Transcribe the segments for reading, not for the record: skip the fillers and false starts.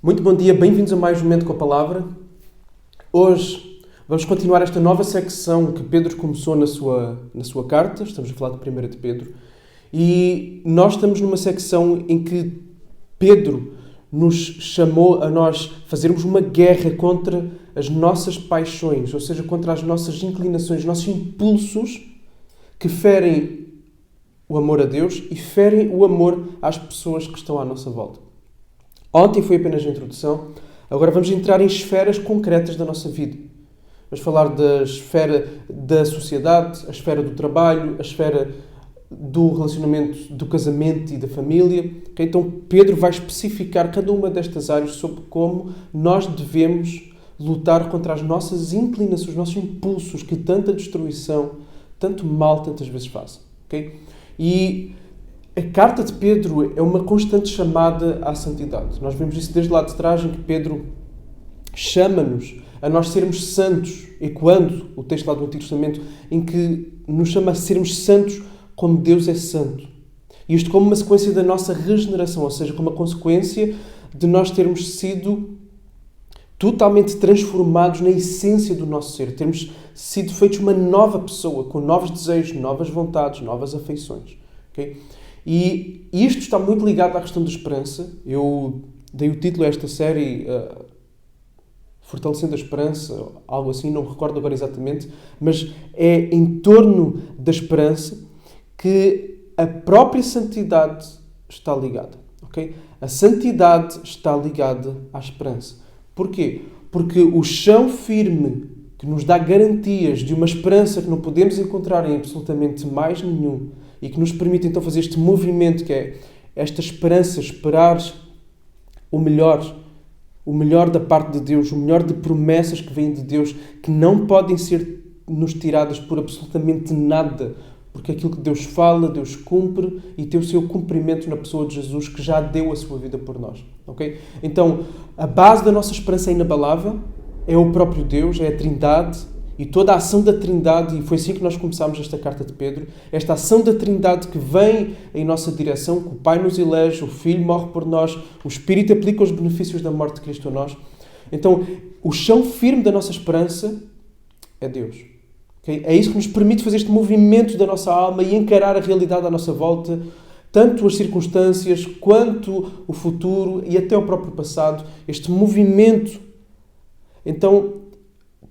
Muito bom dia, bem-vindos a mais um Momento com a Palavra. Hoje vamos continuar esta nova secção que Pedro começou na sua carta. Estamos a falar de 1 de Pedro. E nós estamos numa secção em que Pedro nos chamou a nós fazermos uma guerra contra as nossas paixões, ou seja, contra as nossas inclinações, os nossos impulsos que ferem o amor a Deus e ferem o amor às pessoas que estão à nossa volta. Ontem foi apenas a introdução, agora vamos entrar em esferas concretas da nossa vida. Vamos falar da esfera da sociedade, a esfera do trabalho, a esfera do relacionamento do casamento e da família. Então Pedro vai especificar cada uma destas áreas sobre como nós devemos lutar contra as nossas inclinações, os nossos impulsos que tanta destruição, tanto mal tantas vezes fazem. E a carta de Pedro é uma constante chamada à santidade. Nós vemos isso desde lá de trás, em que Pedro chama-nos a nós sermos santos, ecoando o texto lá do Antigo Testamento, em que nos chama a sermos santos como Deus é santo. E isto como uma sequência da nossa regeneração, ou seja, como uma consequência de nós termos sido totalmente transformados na essência do nosso ser, termos sido feitos uma nova pessoa, com novos desejos, novas vontades, novas afeições. E isto está muito ligado à questão da esperança. Eu dei o título a esta série Fortalecendo a Esperança, algo assim, não me recordo agora exatamente, mas é em torno da esperança que a própria santidade está ligada. A santidade está ligada à esperança. Porquê? Porque o chão firme que nos dá garantias de uma esperança que não podemos encontrar em absolutamente mais nenhum, e que nos permite então fazer este movimento que é esta esperança, esperar o melhor da parte de Deus, o melhor de promessas que vêm de Deus, que não podem ser nos tiradas por absolutamente nada, porque aquilo que Deus fala, Deus cumpre e tem o seu cumprimento na pessoa de Jesus, que já deu a sua vida por nós. Então, a base da nossa esperança é inabalável, é o próprio Deus, é a Trindade. E toda a ação da Trindade, e foi assim que nós começámos esta carta de Pedro, esta ação da Trindade que vem em nossa direção, que o Pai nos elege, o Filho morre por nós, o Espírito aplica os benefícios da morte de Cristo a nós. Então, o chão firme da nossa esperança é Deus. É isso que nos permite fazer este movimento da nossa alma e encarar a realidade à nossa volta, tanto as circunstâncias, quanto o futuro e até o próprio passado. Este movimento. Então,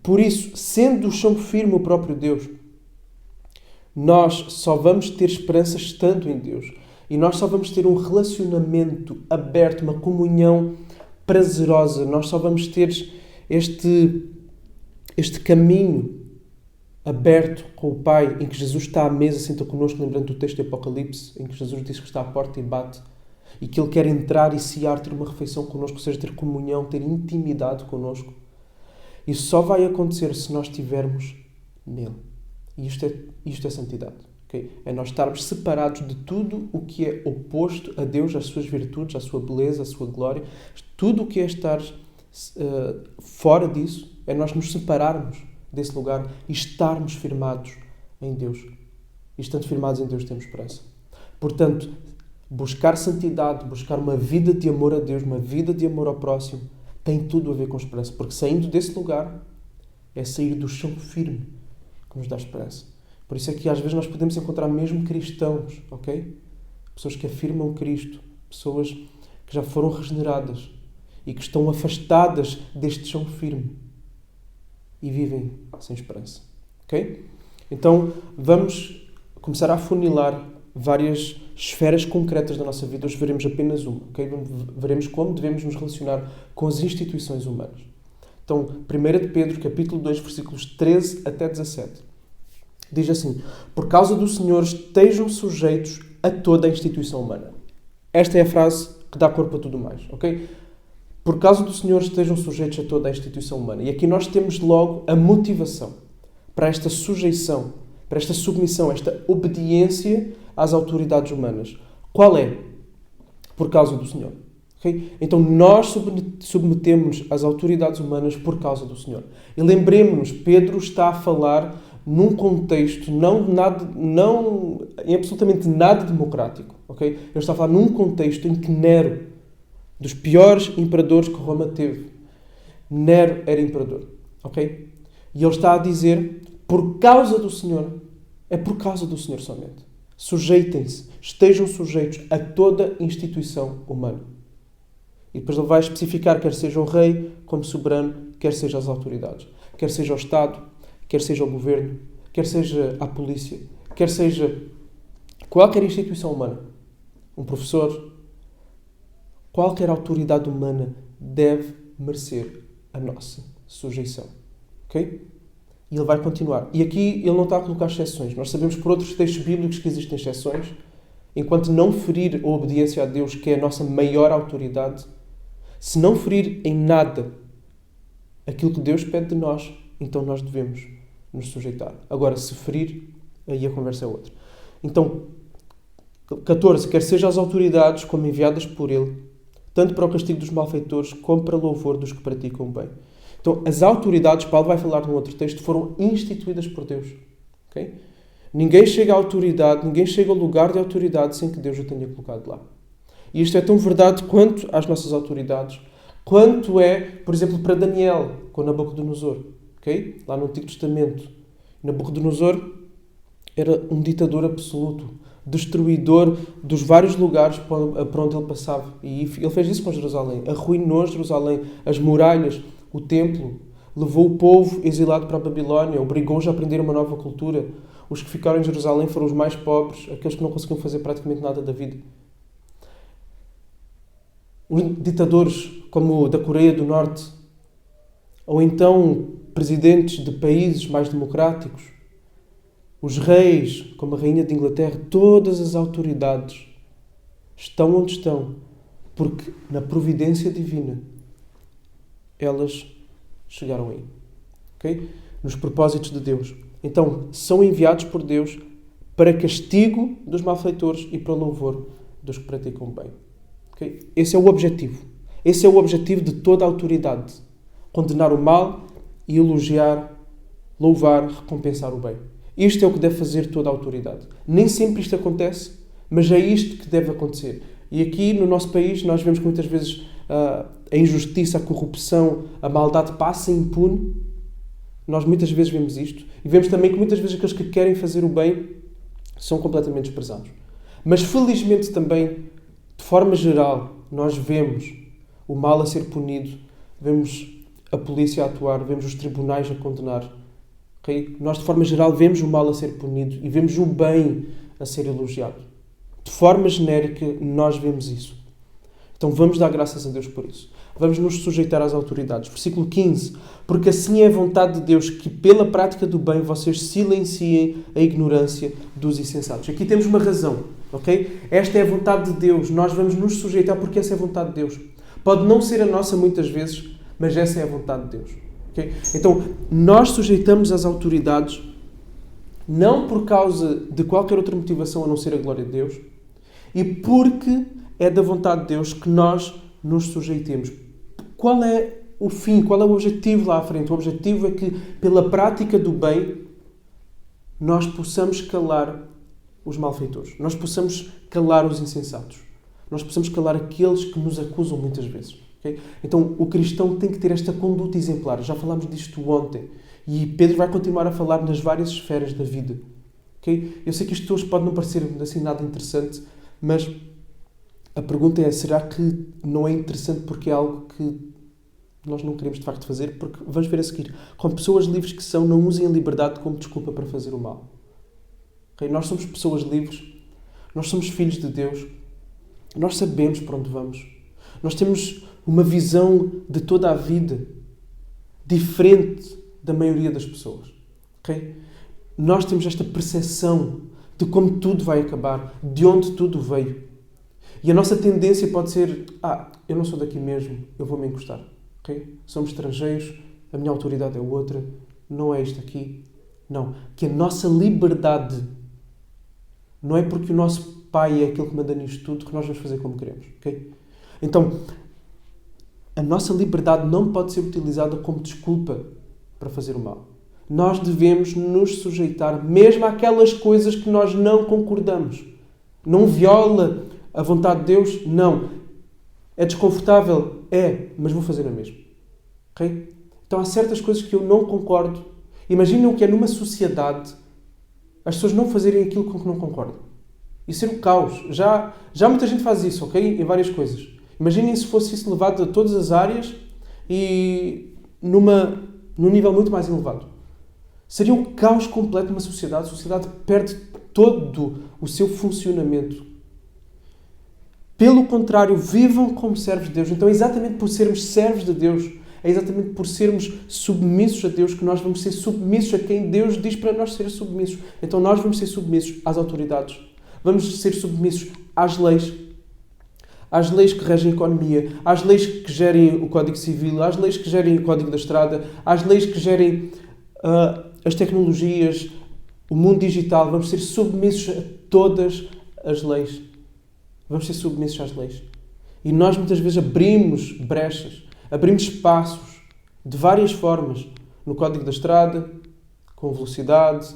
por isso, sendo o chão firme o próprio Deus, nós só vamos ter esperança estando em Deus. E nós só vamos ter um relacionamento aberto, uma comunhão prazerosa. Nós só vamos ter este caminho aberto com o Pai, em que Jesus está à mesa, senta connosco, lembrando do texto de Apocalipse, em que Jesus diz que está à porta e bate, e que Ele quer entrar e cear, ter uma refeição connosco, ou seja, ter comunhão, ter intimidade connosco. Isso só vai acontecer se nós estivermos nele. E isto é santidade. É nós estarmos separados de tudo o que é oposto a Deus, às suas virtudes, à sua beleza, à sua glória. Tudo o que é estar fora disso é nós nos separarmos desse lugar e estarmos firmados em Deus. E estando firmados em Deus temos esperança. Portanto, buscar santidade, buscar uma vida de amor a Deus, uma vida de amor ao próximo, tem tudo a ver com esperança, porque saindo desse lugar é sair do chão firme que nos dá esperança. Por isso é que às vezes nós podemos encontrar mesmo cristãos, pessoas que afirmam Cristo, pessoas que já foram regeneradas e que estão afastadas deste chão firme e vivem sem esperança. Então vamos começar a afunilar várias esferas concretas da nossa vida. Hoje veremos apenas uma. Veremos como devemos nos relacionar com as instituições humanas. Então, 1 de Pedro, capítulo 2, versículos 13 até 17. Diz assim: por causa do Senhor estejam sujeitos a toda a instituição humana. Esta é a frase que dá corpo a tudo mais. Por causa do Senhor estejam sujeitos a toda a instituição humana. E aqui nós temos logo a motivação para esta sujeição, para esta submissão, esta obediência às autoridades humanas. Qual é? Por causa do Senhor. Então nós submetemos-nos às autoridades humanas por causa do Senhor. E lembremos-nos, Pedro está a falar num contexto em absolutamente nada democrático. Ele está a falar num contexto em que Nero Dos piores imperadores que Roma teve. Nero era imperador. Ok? E ele está a dizer, por causa do Senhor, é por causa do Senhor somente. Sujeitem-se, estejam sujeitos a toda instituição humana. E depois ele vai especificar, quer seja o rei como soberano, quer seja as autoridades. Quer seja o Estado, quer seja o governo, quer seja a polícia, quer seja qualquer instituição humana. Um professor, qualquer autoridade humana deve merecer a nossa sujeição. Ok? E ele vai continuar. E aqui ele não está a colocar exceções. Nós sabemos por outros textos bíblicos que existem exceções. Enquanto não ferir a obediência a Deus, que é a nossa maior autoridade, se não ferir em nada aquilo que Deus pede de nós, então nós devemos nos sujeitar. Agora, se ferir, aí a conversa é outra. Então, 14. Quer seja as autoridades como enviadas por Ele, tanto para o castigo dos malfeitores, como para o louvor dos que praticam o bem. Então, as autoridades, Paulo vai falar num outro texto, foram instituídas por Deus. Okay? Ninguém chega à autoridade, ninguém chega ao lugar de autoridade sem que Deus o tenha colocado lá. E isto é tão verdade quanto às nossas autoridades, quanto é, por exemplo, para Daniel, com Nabucodonosor. Okay? Lá no Antigo Testamento. Nabucodonosor era um ditador absoluto, destruidor dos vários lugares para onde ele passava. E ele fez isso com Jerusalém. Arruinou Jerusalém, as muralhas, o templo, levou o povo exilado para a Babilónia, obrigou-os a aprender uma nova cultura. Os que ficaram em Jerusalém foram os mais pobres, aqueles que não conseguiam fazer praticamente nada da vida. Os ditadores como o da Coreia do Norte, ou então presidentes de países mais democráticos, os reis, como a rainha de Inglaterra, todas as autoridades estão onde estão, porque na providência divina elas chegaram aí. Okay? Nos propósitos de Deus. Então, são enviados por Deus para castigo dos malfeitores e para louvor dos que praticam o bem. Okay? Esse é o objetivo. Esse é o objetivo de toda a autoridade. Condenar o mal e elogiar, louvar, recompensar o bem. Isto é o que deve fazer toda a autoridade. Nem sempre isto acontece, mas é isto que deve acontecer. E aqui no nosso país nós vemos que muitas vezes a injustiça, a corrupção, a maldade passa impune. Nós muitas vezes vemos isto. E vemos também que muitas vezes aqueles que querem fazer o bem são completamente desprezados. Mas felizmente também, de forma geral, nós vemos o mal a ser punido, vemos a polícia a atuar, vemos os tribunais a condenar. Okay? Nós, de forma geral, vemos o mal a ser punido e vemos o bem a ser elogiado. De forma genérica, nós vemos isso. Então vamos dar graças a Deus por isso. Vamos nos sujeitar às autoridades. Versículo 15. Porque assim é a vontade de Deus que, pela prática do bem, vocês silenciem a ignorância dos insensatos. Aqui temos uma razão. Okay? Esta é a vontade de Deus. Nós vamos nos sujeitar porque essa é a vontade de Deus. Pode não ser a nossa muitas vezes, mas essa é a vontade de Deus. Okay? Então, nós sujeitamos às autoridades não por causa de qualquer outra motivação a não ser a glória de Deus, e porque é da vontade de Deus que nós nos sujeitemos. Qual é o fim? Qual é o objetivo lá à frente? O objetivo é que, pela prática do bem, nós possamos calar os malfeitores. Nós possamos calar os insensatos. Nós possamos calar aqueles que nos acusam muitas vezes. Okay? Então, o cristão tem que ter esta conduta exemplar. Já falámos disto ontem. E Pedro vai continuar a falar nas várias esferas da vida. Okay? Eu sei que isto hoje pode não parecer assim nada interessante, mas a pergunta é, será que não é interessante porque é algo que nós não queremos de facto fazer? Porque, vamos ver a seguir, como pessoas livres que são, não usem a liberdade como desculpa para fazer o mal. Okay? Nós somos pessoas livres, nós somos filhos de Deus, nós sabemos para onde vamos. Nós temos uma visão de toda a vida diferente da maioria das pessoas. Okay? Nós temos esta percepção de como tudo vai acabar, de onde tudo veio. E a nossa tendência pode ser, eu não sou daqui mesmo, eu vou me encostar. Okay? Somos estrangeiros, a minha autoridade é outra, não é isto aqui. Não. Que a nossa liberdade não é porque o nosso pai é aquele que manda nisto tudo que nós vamos fazer como queremos. Okay? Então, a nossa liberdade não pode ser utilizada como desculpa para fazer o mal. Nós devemos nos sujeitar mesmo àquelas coisas que nós não concordamos. Não viola a vontade de Deus? Não. É desconfortável? É, mas vou fazer a mesma. Ok? Então há certas coisas que eu não concordo. Imaginem o que é numa sociedade as pessoas não fazerem aquilo com que não concordam. Isso é um caos. Já muita gente faz isso, ok? Em várias coisas. Imaginem se fosse isso levado a todas as áreas e num nível muito mais elevado. Seria um caos completo numa sociedade. A sociedade perde todo o seu funcionamento. Pelo contrário, vivam como servos de Deus. Então é exatamente por sermos servos de Deus, é exatamente por sermos submissos a Deus que nós vamos ser submissos a quem Deus diz para nós ser submissos. Então nós vamos ser submissos às autoridades. Vamos ser submissos às leis que regem a economia, às leis que gerem o Código Civil, às leis que gerem o Código da Estrada, às leis que gerem as tecnologias, o mundo digital. Vamos ser submissos a todas as leis. Vamos ser submissos às leis. E nós muitas vezes abrimos brechas, abrimos espaços de várias formas. No Código da Estrada, com velocidade,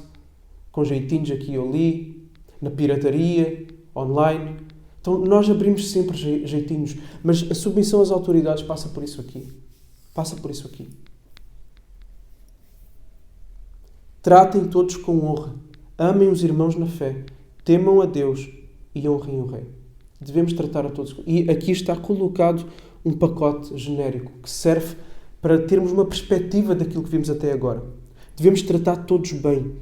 com jeitinhos aqui e ali, na pirataria, online. Então nós abrimos sempre jeitinhos. Mas a submissão às autoridades passa por isso aqui. Passa por isso aqui. Tratem todos com honra. Amem os irmãos na fé. Temam a Deus e honrem o Rei. Devemos tratar a todos. E aqui está colocado um pacote genérico que serve para termos uma perspectiva daquilo que vimos até agora. Devemos tratar todos bem.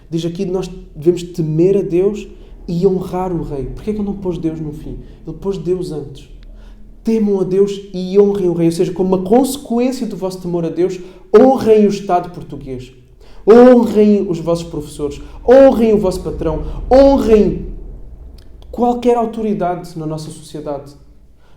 Diz aqui que nós devemos temer a Deus e honrar o Rei. Porquê é que ele não pôs Deus no fim? Ele pôs Deus antes. Temam a Deus e honrem o Rei. Ou seja, como uma consequência do vosso temor a Deus, honrem o Estado português. Honrem os vossos professores. Honrem o vosso patrão. Honrem qualquer autoridade na nossa sociedade.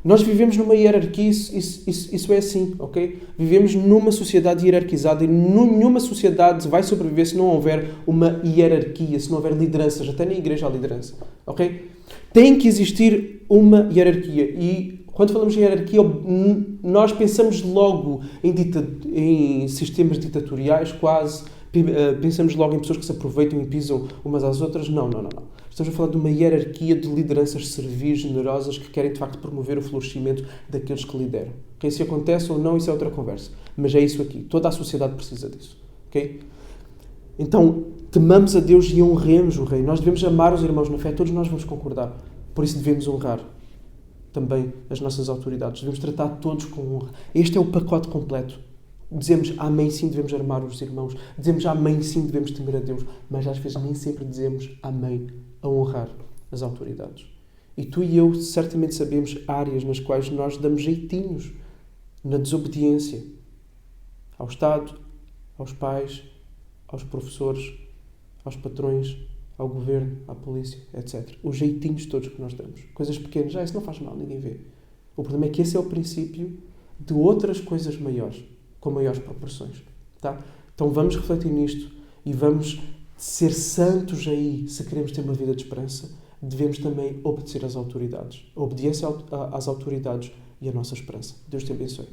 Nós vivemos numa hierarquia, isso é assim, ok? Vivemos numa sociedade hierarquizada e nenhuma sociedade vai sobreviver se não houver uma hierarquia, se não houver lideranças, até na igreja há liderança, ok? Tem que existir uma hierarquia e quando falamos de hierarquia, nós pensamos logo em sistemas ditatoriais quase, pensamos logo em pessoas que se aproveitam e pisam umas às outras. Não. Estamos a falar de uma hierarquia de lideranças serviis, generosas, que querem de facto promover o florescimento daqueles que lideram. Okay? Se acontece ou não, isso é outra conversa. Mas é isso aqui. Toda a sociedade precisa disso. Okay? Então, temamos a Deus e honremos o Rei. Nós devemos amar os irmãos na fé. Todos nós vamos concordar. Por isso devemos honrar também as nossas autoridades. Devemos tratar todos com honra. Este é o pacote completo. Dizemos amém, sim, devemos amar os irmãos. Dizemos amém, sim, devemos temer a Deus. Mas às vezes nem sempre dizemos amém a honrar as autoridades. E tu e eu certamente sabemos áreas nas quais nós damos jeitinhos na desobediência ao Estado, aos pais, aos professores, aos patrões, ao governo, à polícia, etc. Os jeitinhos todos que nós damos. Coisas pequenas. Isso não faz mal, ninguém vê. O problema é que esse é o princípio de outras coisas maiores, com maiores proporções. Tá? Então vamos refletir nisto e vamos ser santos aí. Se queremos ter uma vida de esperança, devemos também obedecer às autoridades. A obediência às autoridades e a nossa esperança. Deus te abençoe.